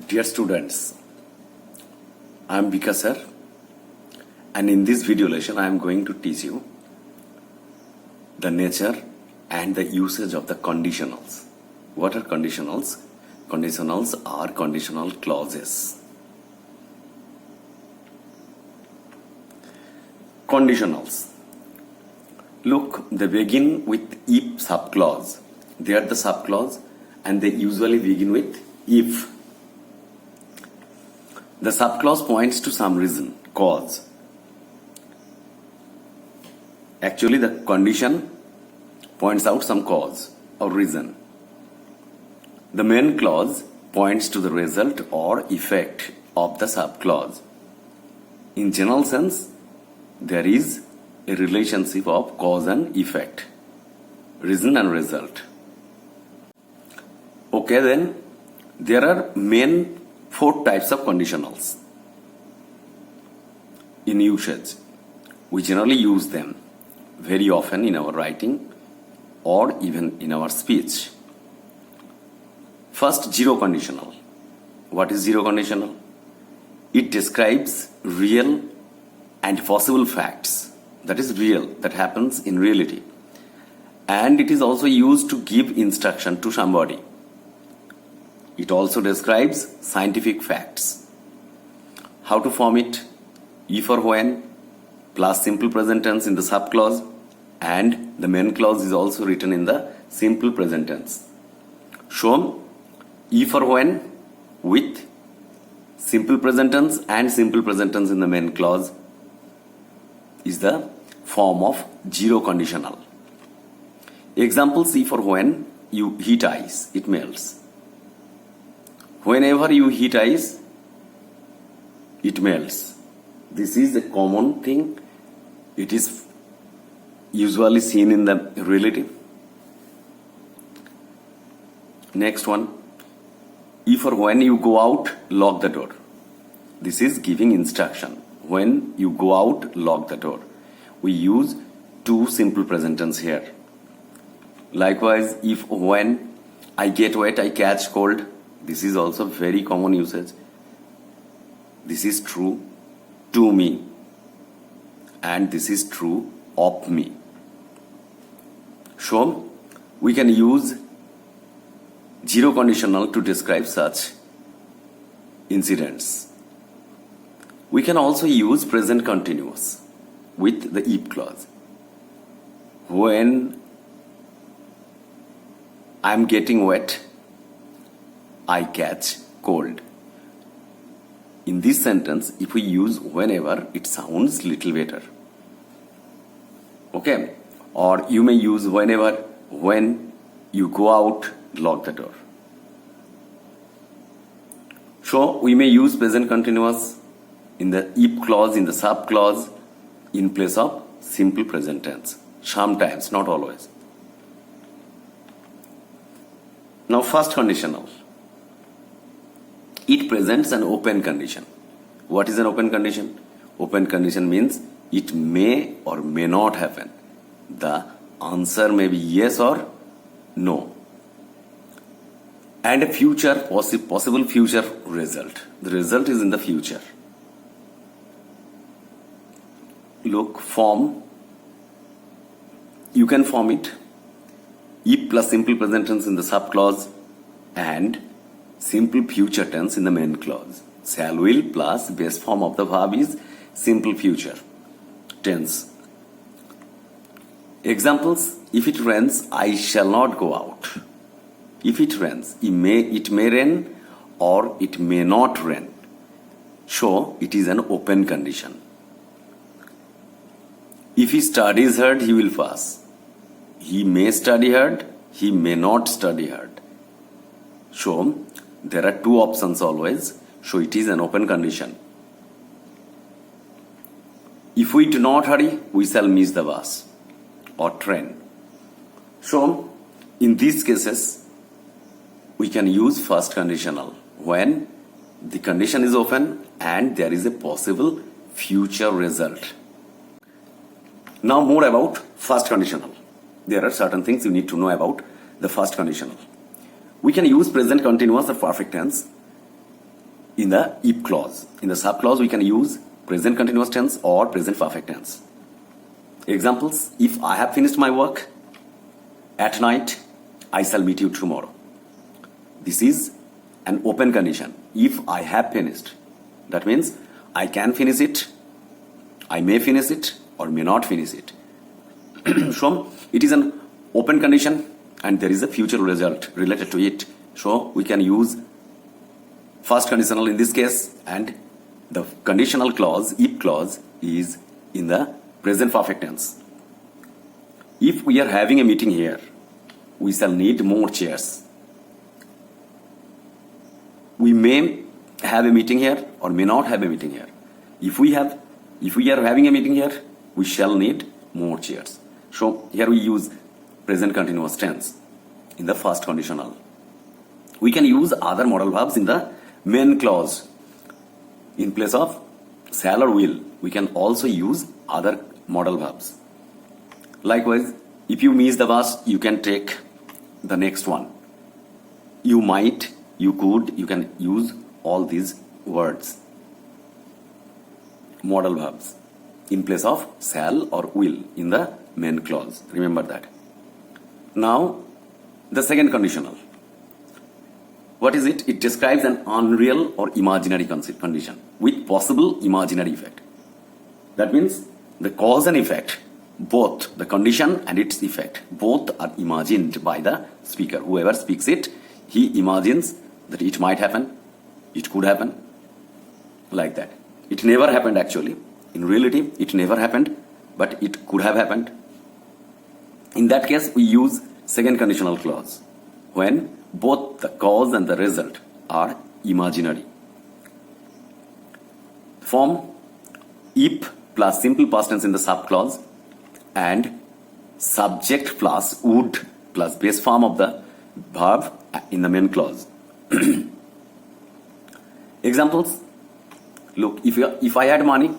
Dear students, I am Bika sir, and in this video lesson I am going to teach you the nature and the usage of the conditionals. What are conditionals? Conditionals are conditional clauses. Conditionals. Look, they begin with if subclause. They are the subclause and they usually begin with if. The subclause points to some reason, cause. Actually, the condition points out some cause or reason. The main clause points to the result or effect of the subclause. In general sense, there is a relationship of cause and effect, reason and result. Okay, then there are main 4 types of conditionals in usage. We generally use them very often in our writing or even in our speech. First, zero conditional. What is zero conditional? It describes real and possible facts. That is real, that happens in reality. And it is also used to give instruction to somebody. It also describes scientific facts. How to form it? If or when plus simple present tense in the subclause, and the main clause is also written in the simple present tense. Shown if or when with simple present tense and simple present tense in the main clause is the form of zero conditional. Examples: if or when you heat ice, it melts. Whenever you heat ice, it melts. This is a common thing. It is usually seen in the relative. Next one. If or when you go out, lock the door. This is giving instruction. When you go out, lock the door. We use 2 simple present tense here. Likewise, if or when I get wet, I catch cold. This is also very common usage. This is true to me and this is true of me. So, we can use zero conditional to describe such incidents. We can also use present continuous with the if clause. When I am getting wet, I catch cold. In this sentence, if we use whenever, it sounds little better. Okay? Or you may use whenever, when you go out, lock the door. So, we may use present continuous in the if clause, in the sub clause, in place of simple present tense. Sometimes, not always. Now, first conditional. It presents an open condition. What is an open condition? Open condition means it may or may not happen. The answer may be yes or no. And a future, possible future result. The result is in the future. Look, form. You can form it. If plus simple present tense in the subclause and simple future tense in the main clause. Shall will plus base form of the verb is simple future tense. Examples: if it rains, I shall not go out. If it rains, it may rain or it may not rain. So it is an open condition. If he studies hard, he will pass. He may study hard, he may not study hard. So there are 2 options always, so it is an open condition. If we do not hurry, we shall miss the bus or train. So, in these cases, we can use first conditional when the condition is open and there is a possible future result. Now more about first conditional. There are certain things you need to know about the first conditional. We can use present continuous or perfect tense in the if clause. In the sub clause, we can use present continuous tense or present perfect tense. Examples: if I have finished my work at night, I shall meet you tomorrow. This is an open condition. If I have finished, that means I can finish it, I may finish it, or may not finish it. So it is an open condition and there is a future result related to it. So we can use first conditional in this case, and the conditional clause, if clause, is in the present perfect tense. If we are having a meeting here, we shall need more chairs. We may have a meeting here or may not have a meeting here. If we are having a meeting here, we shall need more chairs. So here we use present continuous tense in the first conditional. We can use other modal verbs in the main clause. In place of shall or will, we can also use other modal verbs. Likewise, if you miss the bus, you can take the next one. You might, you could, you can use all these words, modal verbs, in place of shall or will in the main clause. Remember that. Now, the second conditional. What is it? It describes an unreal or imaginary condition with possible imaginary effect. That means the cause and effect, both the condition and its effect, both are imagined by the speaker. Whoever speaks it, he imagines that it might happen, it could happen, like that. It never happened actually. In reality, it never happened, but it could have happened. In that case, we use second conditional clause when both the cause and the result are imaginary. Form if plus simple past tense in the sub clause and subject plus would plus base form of the verb in the main clause. Examples: look, if I had money,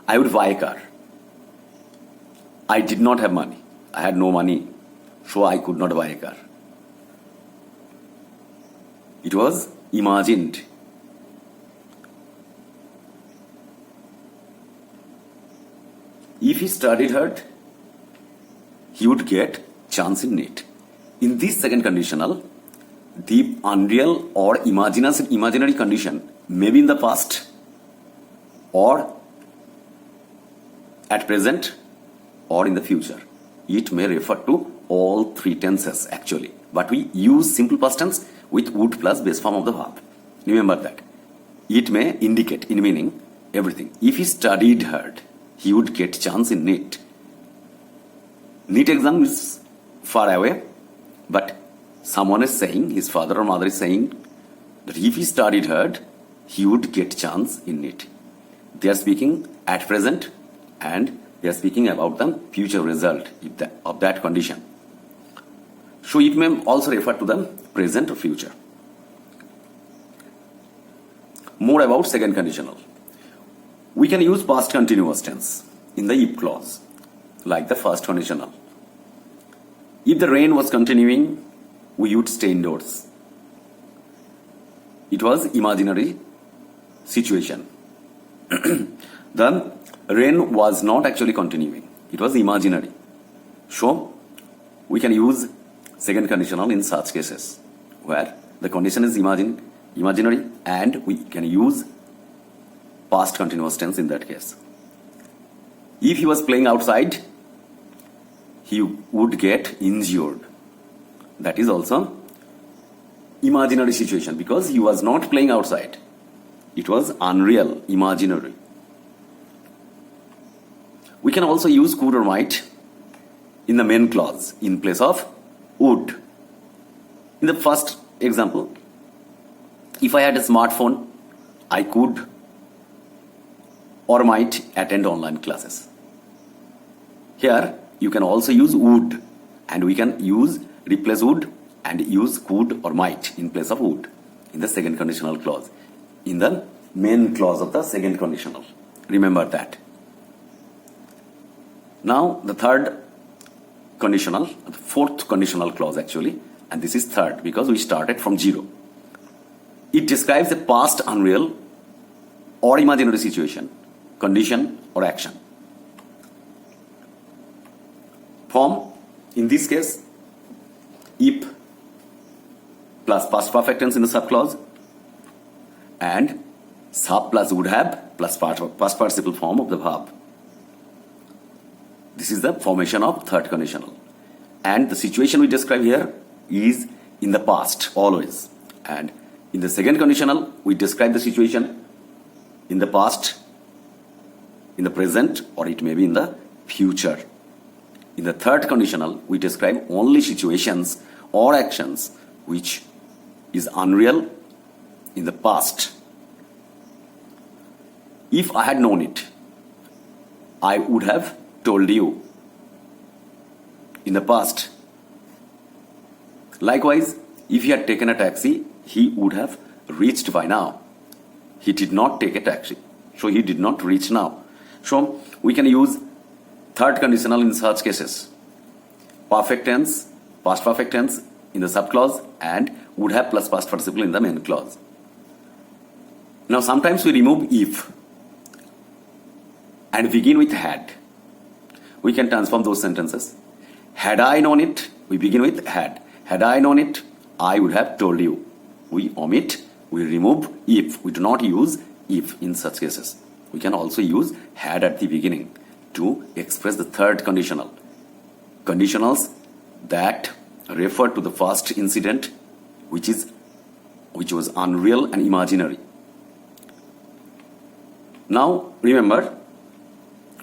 I would buy a car. I did not have money. I had no money, so I could not buy a car. It was imagined. If he studied hard, he would get chance in it. In this second conditional, the unreal or imaginary condition may be in the past or at present or in the future. It may refer to all three tenses actually, but we use simple past tense with would plus base form of the verb. Remember that. It may indicate in meaning everything. If he studied hard, he would get chance in NEET. NEET exam is far away, but someone is saying, his father or mother is saying that if he studied hard, he would get chance in NEET. They are speaking at present and they are speaking about the future result of that condition. So it may also refer to the present or future. More about second conditional. We can use past continuous tense in the if clause, like the first conditional. If the rain was continuing, we would stay indoors. It was imaginary situation. The rain was not actually continuing. It was imaginary. So we can use second conditional in such cases where the condition is imaginary, and we can use past continuous tense in that case. If he was playing outside, he would get injured. That is also imaginary situation because he was not playing outside. It was unreal, imaginary. We can also use could or might in the main clause in place of would. In the first example, if I had a smartphone, I could or might attend online classes. Here, you can also use would, and we can replace would and use could or might in place of would in the second conditional clause, in the main clause of the second conditional. Remember that. Now, the third conditional, the fourth conditional clause actually, and this is third because we started from 0. It describes a past unreal or imaginary situation, condition, or action. Form, in this case, if plus past perfect tense in the subclause and sub plus would have plus past participle form of the verb. This is the formation of third conditional. And the situation we describe here is in the past always. And in the second conditional, we describe the situation in the past, in the present, or it may be in the future. In the third conditional, we describe only situations or actions which is unreal in the past. If I had known it, I would have told you in the past. Likewise, if he had taken a taxi, he would have reached by now. He did not take a taxi, so he did not reach now. So we can use third conditional in such cases. Perfect tense, past perfect tense in the subclause and would have plus past participle in the main clause. Now sometimes we remove if and begin with had. We can transform those sentences. Had I known it, we begin with had. Had I known it, I would have told you. We omit, we remove if. We do not use if in such cases. We can also use had at the beginning to express the third conditional. Conditionals that refer to the first incident which was unreal and imaginary. Now remember,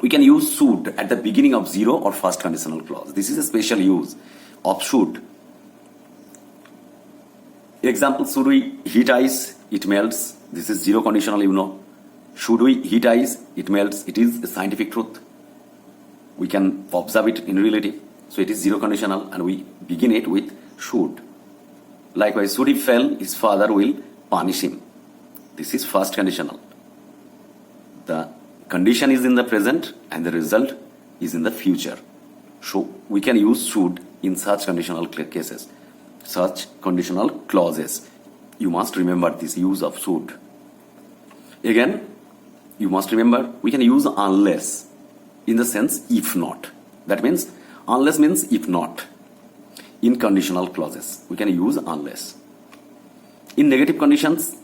we can use should at the beginning of zero or first conditional clause. This is a special use of should. Example, should we heat ice? It melts. This is zero conditional, you know. Should we heat ice? It melts. It is a scientific truth. We can observe it in reality. So it is zero conditional and we begin it with should. Likewise, should he fail, his father will punish him. This is first conditional. The condition is in the present and the result is in the future. So we can use should in such conditional cases, such conditional clauses. You must remember this use of should. Again, you must remember we can use unless in the sense if not. That means unless means if not. In conditional clauses, we can use unless. In negative conditions,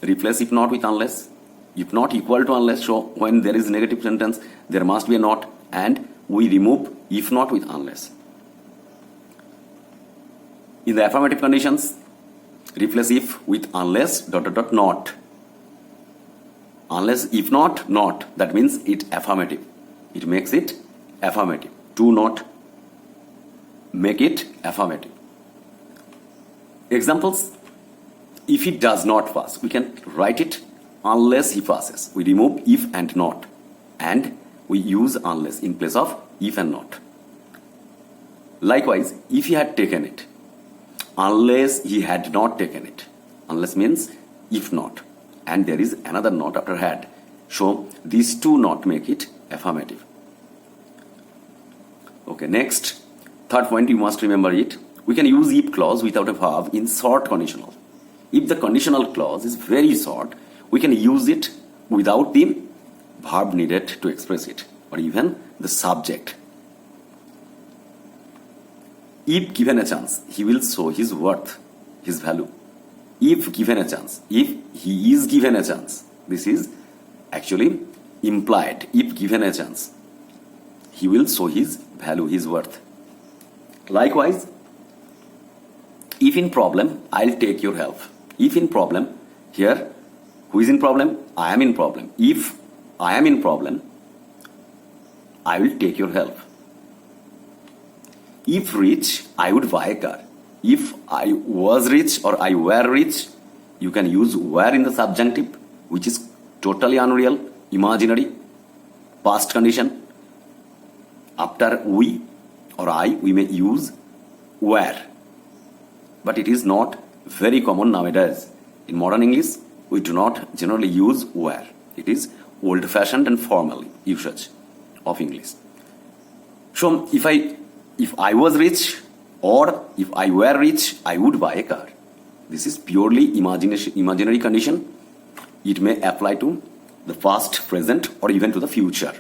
replace if not with unless. If not equal to unless, so when there is negative sentence, there must be a not, and we remove if not with unless. In the affirmative conditions, replace if with unless not. Unless, if not, not. That means it affirmative. It makes it affirmative. To not make it affirmative. Examples, if he does not pass, we can write it unless he passes. We remove if and not, and we use unless in place of if and not. Likewise, if he had taken it, unless he had not taken it. Unless means if not, and there is another not after had. So these two not make it affirmative. Okay, next, third point, you must remember it. We can use if clause without a verb in short conditional. If the conditional clause is very short, we can use it without the verb needed to express it, or even the subject. If given a chance, he will show his worth, his value. If given a chance, if he is given a chance, this is actually implied. If given a chance, he will show his value, his worth. Likewise, if in problem, I'll take your help. If in problem, here, who is in problem? I am in problem. If I am in problem, I will take your help. If rich, I would buy a car. If I was rich or I were rich, you can use were in the subjunctive, which is totally unreal, imaginary, past condition. After we or I, we may use were. But it is not very common nowadays. In modern English, we do not generally use were. It is old-fashioned and formal usage of English. So if I was rich or if I were rich, I would buy a car. This is purely imaginary condition. It may apply to the past, present, or even to the future,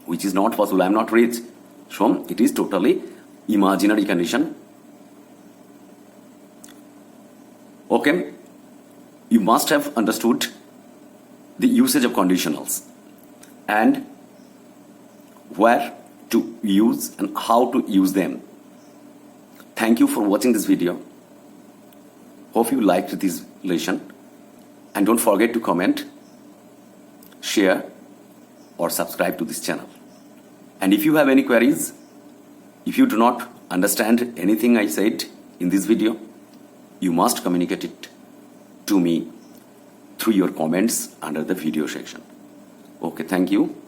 which is not possible. I am not rich. So it is totally imaginary condition. Okay, you must have understood the usage of conditionals and where to use and how to use them. Thank you for watching this video. Hope you liked this lesson, and don't forget to comment, share, or subscribe to this channel. And if you have any queries, if you do not understand anything I said in this video, you must communicate it to me through your comments under the video section. Okay, thank you.